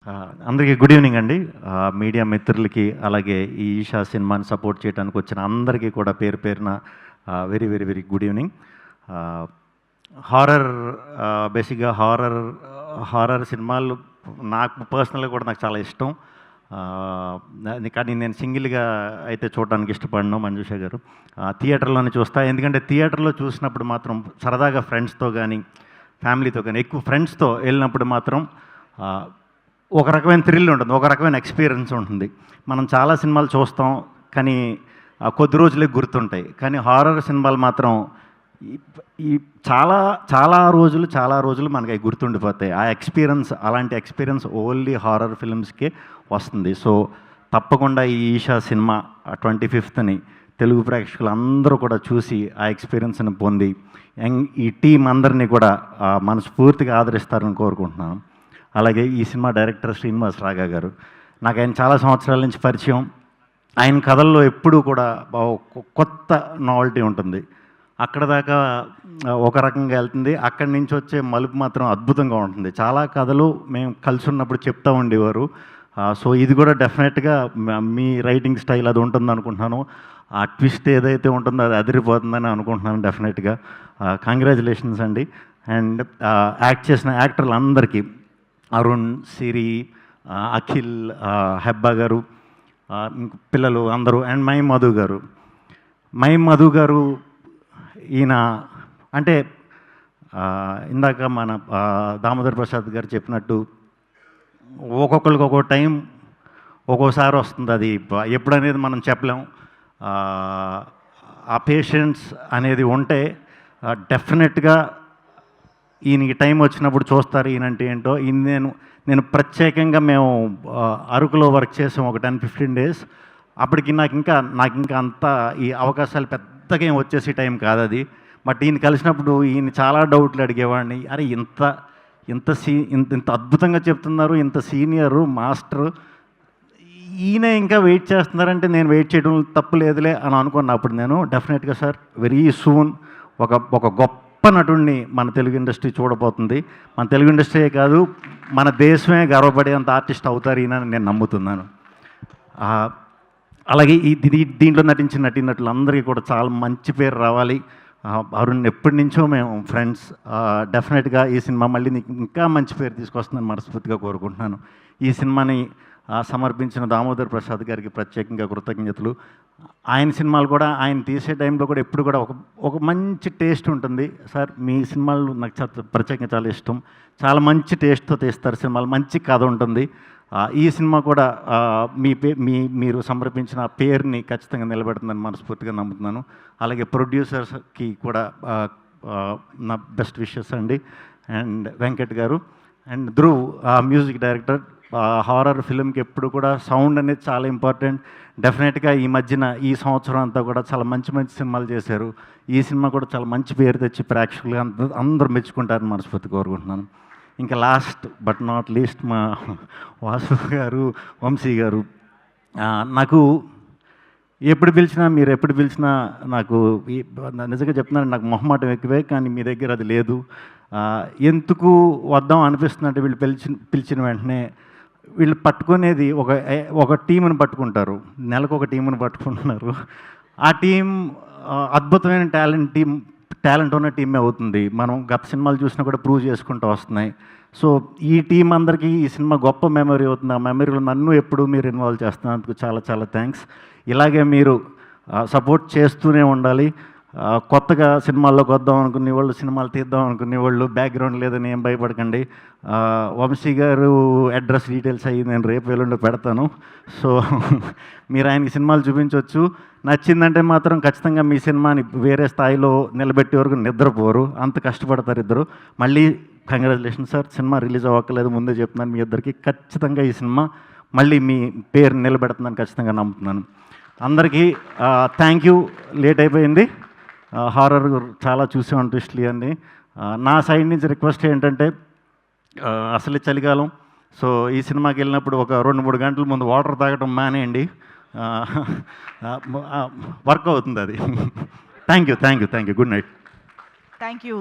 అందరికీ good evening అండి. Media మిత్రులకి, అలాగే ఈ ఈషా సినిమాని సపోర్ట్ చేయడానికి వచ్చిన అందరికీ కూడా పేరు పేరున very very very good evening. Horror బేసిక్గా హారర్ సినిమాలు నాకు పర్సనల్గా కూడా నాకు చాలా ఇష్టం. కానీ నేను సింగిల్గా అయితే చూడడానికి ఇష్టపడను మంజుష గారు. థియేటర్లోనే చూస్తా. ఎందుకంటే థియేటర్లో చూసినప్పుడు మాత్రం సరదాగా ఫ్రెండ్స్తో కానీ ఫ్యామిలీతో కానీ, ఎక్కువ ఫ్రెండ్స్తో వెళ్ళినప్పుడు మాత్రం ఒక రకమైన థ్రిల్ ఉంటుంది, ఒక రకమైన ఎక్స్పీరియన్స్ ఉంటుంది. మనం చాలా సినిమాలు చూస్తాం కానీ కొద్ది రోజులే గుర్తుంటాయి. కానీ హారర్ సినిమాలు మాత్రం ఈ చాలా చాలా రోజులు మనకి అవి గుర్తుండిపోతాయి. ఆ ఎక్స్పీరియన్స్, అలాంటి ఎక్స్పీరియన్స్ ఓన్లీ హారర్ ఫిల్మ్స్కే వస్తుంది. సో తప్పకుండా ఈ ఈషా సినిమా 25th తెలుగు ప్రేక్షకులు అందరూ కూడా చూసి ఆ ఎక్స్పీరియన్స్ని పొంది ఈ టీం అందరినీ కూడా మనస్ఫూర్తిగా ఆదరిస్తారని కోరుకుంటున్నాను. అలాగే ఈ సినిమా డైరెక్టర్ శ్రీనివాస్ రాగా గారు, నాకు ఆయన చాలా సంవత్సరాల నుంచి పరిచయం. ఆయన కథల్లో ఎప్పుడూ కూడా కొత్త నావల్టీ ఉంటుంది. అక్కడ దాకా ఒక రకంగా వెళ్తుంది, అక్కడి నుంచి వచ్చే మలుపు మాత్రం అద్భుతంగా ఉంటుంది. చాలా కథలు మేము కలిసి ఉన్నప్పుడు చెప్తూ ఉండేవారు. సో ఇది కూడా డెఫినెట్గా మీ రైటింగ్ స్టైల్ అది ఉంటుంది అనుకుంటున్నాను. ఆ ట్విస్ట్ ఏదైతే ఉంటుందో అది అదిరిపోతుందని అనుకుంటున్నాను డెఫినెట్గా. కంగ్రాచులేషన్స్ అండి. అండ్ యాక్ట్ చేసిన యాక్టర్లు అందరికీ, అరుణ్, సిరి, అఖిల్, హెబ్బా గారు, పిల్లలు అందరూ, అండ్ మై మధు గారు ఈయన అంటే ఇందాక మన దామోదర్ ప్రసాద్ గారు చెప్పినట్టు ఒక్కొక్కరికి ఒక్కో టైం ఒక్కోసారి వస్తుంది. అది ఎప్పుడనేది మనం చెప్పలేం. ఆ పేషెన్స్ అనేది ఉంటే డెఫినెట్గా ఈయనకి టైం వచ్చినప్పుడు చూస్తారు ఈయనంటే ఏంటో. నేను ప్రత్యేకంగా మేము అరకులో వర్క్ చేసాం ఒక 10-15 days. అప్పటికి నాకు ఇంకా అంత ఈ అవకాశాలు పెద్దగా ఏం వచ్చేసి టైం కాదు అది. బట్ ఈయన కలిసినప్పుడు ఈయన చాలా డౌట్లు అడిగేవాడిని. అరే ఇంత అద్భుతంగా చెప్తున్నారు, ఇంత సీనియరు మాస్టరు, ఈయన ఇంకా వెయిట్ చేస్తున్నారంటే నేను వెయిట్ చేయడం తప్పు లేదులే అని అనుకున్నప్పుడు నేను డెఫినెట్గా సార్ వెరీ సూన్ ఒక గొప్ప నటుడిని మన తెలుగు ఇండస్ట్రీ చూడబోతుంది. మన తెలుగు ఇండస్ట్రీయే కాదు, మన దేశమే గర్వపడేంత ఆర్టిస్ట్ అవుతారు ఈయన నేను నమ్ముతున్నాను. అలాగే దీంట్లో నటించిన నటీనటులందరికీ కూడా చాలా మంచి పేరు రావాలి. అరుణ్ ఎప్పటి నుంచో మేము ఫ్రెండ్స్. డెఫినెట్గా ఈ సినిమా మళ్ళీ నీకు ఇంకా మంచి పేరు తీసుకొస్తుందని మనస్ఫూర్తిగా కోరుకుంటున్నాను. ఈ సినిమాని సమర్పించిన దామోదర్ ప్రసాద్ గారికి ప్రత్యేకంగా కృతజ్ఞతలు. ఆయన సినిమాలు కూడా ఆయన తీసే టైంలో కూడా ఎప్పుడు కూడా ఒక మంచి టేస్ట్ ఉంటుంది. సార్ మీ సినిమాలు నాకు ప్రత్యేకంగా చాలా ఇష్టం. చాలా మంచి టేస్ట్తో తీస్తారు సినిమాలు, మంచి కథ ఉంటుంది. ఈ సినిమా కూడా మీరు సమర్పించిన పేరుని ఖచ్చితంగా నిలబెడుతుందని మనస్ఫూర్తిగా నమ్ముతున్నాను. అలాగే ప్రొడ్యూసర్స్కి కూడా నా బెస్ట్ విషెస్ అండి. And Venkat garu and Dhruv music director. Horror ఫిల్మ్కి ఎప్పుడు కూడా సౌండ్ అనేది చాలా ఇంపార్టెంట్. డెఫినెట్గా ఈ సంవత్సరం అంతా కూడా చాలా మంచి సినిమాలు చేశారు. ఈ సినిమా కూడా చాలా మంచి పేరు తెచ్చి ప్రేక్షకులు అందరూ మెచ్చుకుంటారని మనస్ఫూర్తి కోరుకుంటున్నాను. ఇంకా లాస్ట్ బట్ నాట్ లీస్ట్ మా వాసు గారు, వంశీ గారు, నాకు మీరు ఎప్పుడు పిలిచినా నాకు నిజంగా చెప్తున్నాను, నాకు మొహమాటం ఎక్కువే, కానీ మీ దగ్గర అది లేదు. ఎందుకు వద్దాం అనిపిస్తుందంటే వీళ్ళు పిలిచిన వెంటనే వీళ్ళు పట్టుకునేది ఒక టీంని పట్టుకుంటారు, నెలకు ఒక టీంని పట్టుకుంటున్నారు. ఆ టీం అద్భుతమైన టాలెంట్ ఉన్న టీమే అవుతుంది. మనం గత సినిమాలు చూసినా కూడా ప్రూవ్ చేసుకుంటూ వస్తున్నాయి. సో ఈ టీం అందరికీ ఈ సినిమా గొప్ప మెమరీ అవుతుంది. ఆ మెమరీలో నన్ను ఎప్పుడు మీరు ఇన్వాల్వ్ చేస్తున్నందుకు చాలా చాలా థ్యాంక్స్. ఇలాగే మీరు సపోర్ట్ చేస్తూనే ఉండాలి. కొత్తగా సినిమాల్లోకి వద్దాం అనుకునే వాళ్ళు, సినిమాలు తీద్దాం అనుకునే వాళ్ళు, బ్యాక్గ్రౌండ్ లేదని ఏం భయపడకండి. వంశీ గారు అడ్రస్ డీటెయిల్స్ అయ్యి నేను రేపు ఎల్లుండి పెడతాను. సో మీరు ఆయనకి సినిమాలు చూపించవచ్చు. నచ్చిందంటే మాత్రం ఖచ్చితంగా మీ సినిమాని వేరే స్థాయిలో నిలబెట్టే వరకు నిద్రపోరు, అంత కష్టపడతారు ఇద్దరు. మళ్ళీ కంగ్రాచులేషన్ సార్. సినిమా రిలీజ్ అవ్వక్కలేదు, ముందే చెప్తున్నాను మీ ఇద్దరికి. ఖచ్చితంగా ఈ సినిమా మళ్ళీ మీ పేరు నిలబెడుతుందని ఖచ్చితంగా నమ్ముతున్నాను. అందరికీ థ్యాంక్ యూ. లేట్ అయిపోయింది. హారర్ చాలా చూసాం ట్విస్ట్లు అన్నీ. నా సైడ్ నుంచి రిక్వెస్ట్ ఏంటంటే, అసలే చలికాలం, సో ఈ సినిమాకి వెళ్ళినప్పుడు ఒక 2-3 గంటల ముందు వాటర్ తాగడం మానేయండి, వర్క్ అవుతుంది అది. Thank you. Good night. Thank you.